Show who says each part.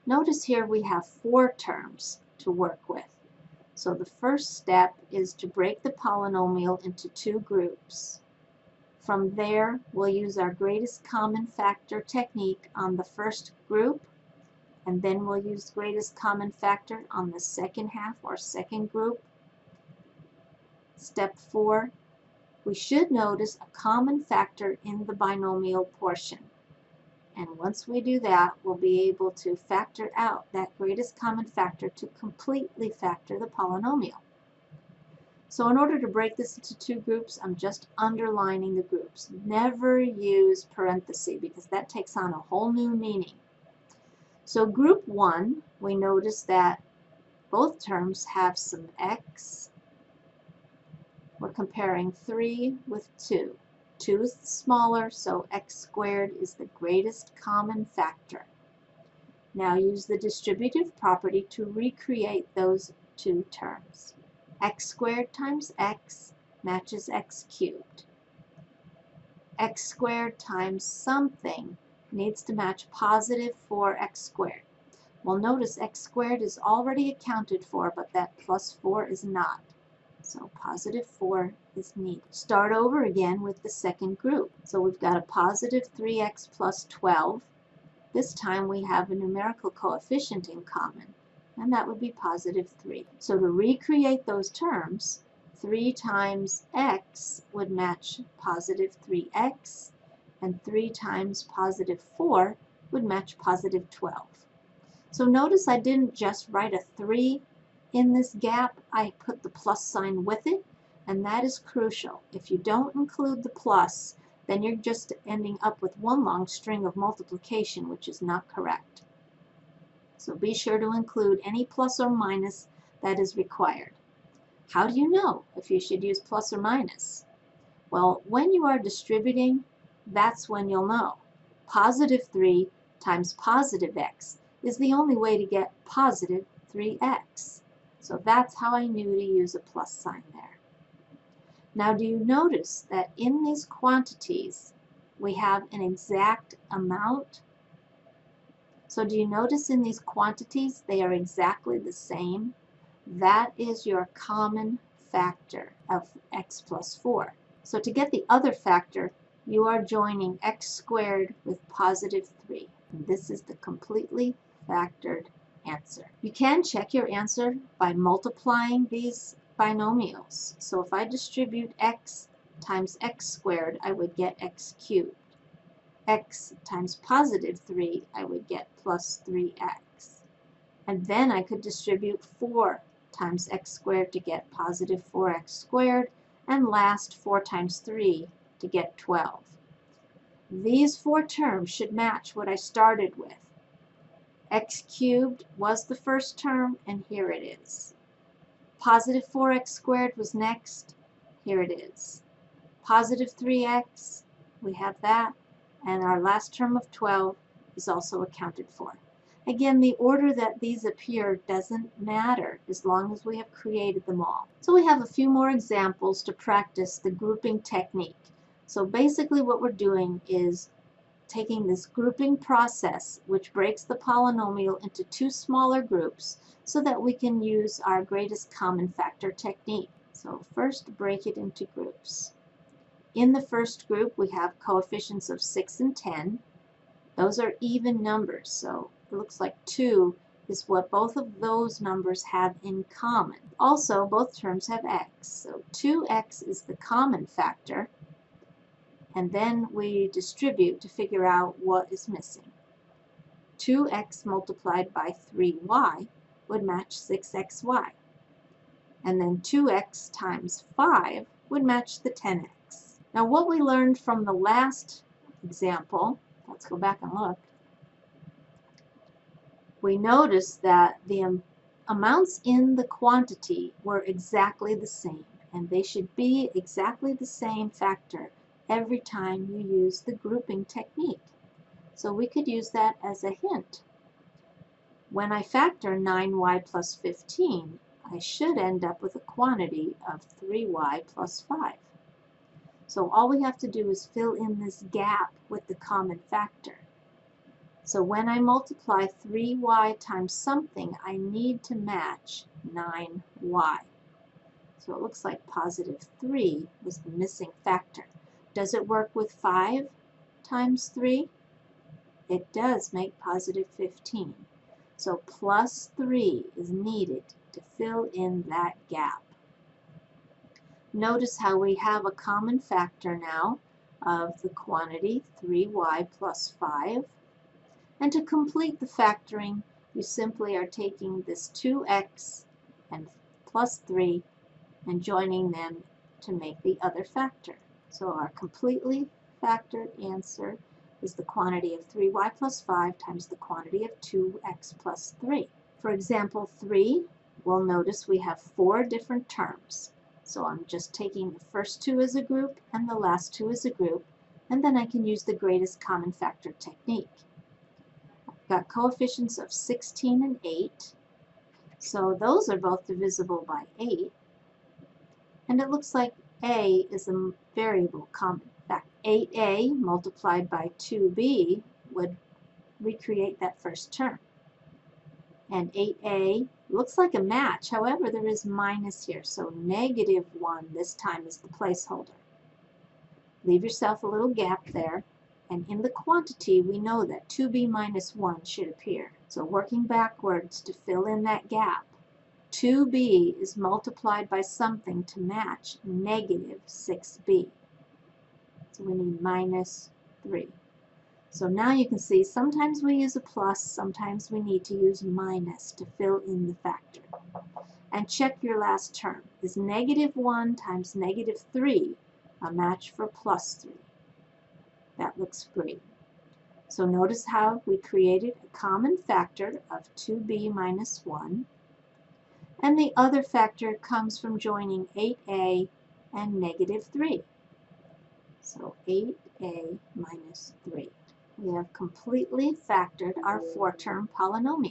Speaker 1: Notice here we have 4 terms to work with. So the first step is to break the polynomial into 2 groups. From there, we'll use our greatest common factor technique on the first group, and then we'll use greatest common factor on the second half or second group. Step 4, we should notice a common factor in the binomial portion. And once we do that, we'll be able to factor out that greatest common factor to completely factor the polynomial. So in order to break this into 2 groups, I'm just underlining the groups. Never use parentheses because that takes on a whole new meaning. So group 1, we notice that both terms have some x. We're comparing 3 with 2. 2 is smaller, so x squared is the greatest common factor. Now use the distributive property to recreate those 2 terms. X squared times x matches x cubed. X squared times something needs to match positive 4x squared. Well, notice x squared is already accounted for, but that plus 4 is not. So positive 4 is needed. Start over again with the second group. So we've got a positive 3x plus 12. This time we have a numerical coefficient in common, and that would be positive 3. So to recreate those terms, 3 times x would match positive 3x, and 3 times positive 4 would match positive 12. So notice I didn't just write a 3 in this gap, I put the plus sign with it, and that is crucial. If you don't include the plus, then you're just ending up with one long string of multiplication, which is not correct. So be sure to include any plus or minus that is required. How do you know if you should use plus or minus? Well, when you are distributing, that's when you'll know. Positive 3 times positive x is the only way to get positive 3x. So that's how I knew to use a plus sign there. Now do you notice that in these quantities we have an exact amount? So do you notice in these quantities they are exactly the same? That is your common factor of x plus 4. So to get the other factor, you are joining x squared with positive 3. And this is the completely factored answer. You can check your answer by multiplying these binomials. So if I distribute x times x squared, I would get x cubed. X times positive 3, I would get plus 3x. And then I could distribute 4 times x squared to get positive 4x squared, and last 4 times 3 to get 12. These 4 terms should match what I started with. X cubed was the first term, and here it is. Positive 4x squared was next. Here it is. Positive 3x, we have that, and our last term of 12 is also accounted for. Again, the order that these appear doesn't matter as long as we have created them all. So we have a few more examples to practice the grouping technique. So basically what we're doing is taking this grouping process, which breaks the polynomial into 2 smaller groups so that we can use our greatest common factor technique. So first, break it into groups. In the first group, we have coefficients of 6 and 10. Those are even numbers, so it looks like 2 is what both of those numbers have in common. Also, both terms have x, so 2x is the common factor, and then we distribute to figure out what is missing. 2x multiplied by 3y would match 6xy. And then 2x times 5 would match the 10x. Now what we learned from the last example, let's go back and look, we noticed that the amounts in the quantity were exactly the same, and they should be exactly the same factor every time you use the grouping technique. So we could use that as a hint. When I factor 9y plus 15, I should end up with a quantity of 3y plus 5. So all we have to do is fill in this gap with the common factor. So when I multiply 3y times something, I need to match 9y. So it looks like positive 3 was the missing factor. Does it work with 5 times 3? It does make positive 15. So plus 3 is needed to fill in that gap. Notice how we have a common factor now of the quantity 3y plus 5. And to complete the factoring, you simply are taking this 2x and plus 3 and joining them to make the other factor. So our completely factored answer is the quantity of 3y plus 5 times the quantity of 2x plus 3. For example 3, we'll notice we have 4 different terms. So I'm just taking the first 2 as a group and the last 2 as a group, and then I can use the greatest common factor technique. I've got coefficients of 16 and 8, so those are both divisible by 8. And it looks like a is a variable common factor. 8a multiplied by 2b would recreate that first term. And 8a looks like a match. However, there is minus here, so negative 1 this time is the placeholder. Leave yourself a little gap there. And in the quantity, we know that 2b minus 1 should appear. So working backwards to fill in that gap, 2b is multiplied by something to match negative 6b. So we need minus 3. So now you can see sometimes we use a plus, sometimes we need to use minus to fill in the factor. And check your last term. Is negative 1 times negative 3 a match for plus 3? That looks great. So notice how we created a common factor of 2b minus 1. And the other factor comes from joining 8a and negative 3. So 8a minus 3. We have completely factored our 4-term polynomial.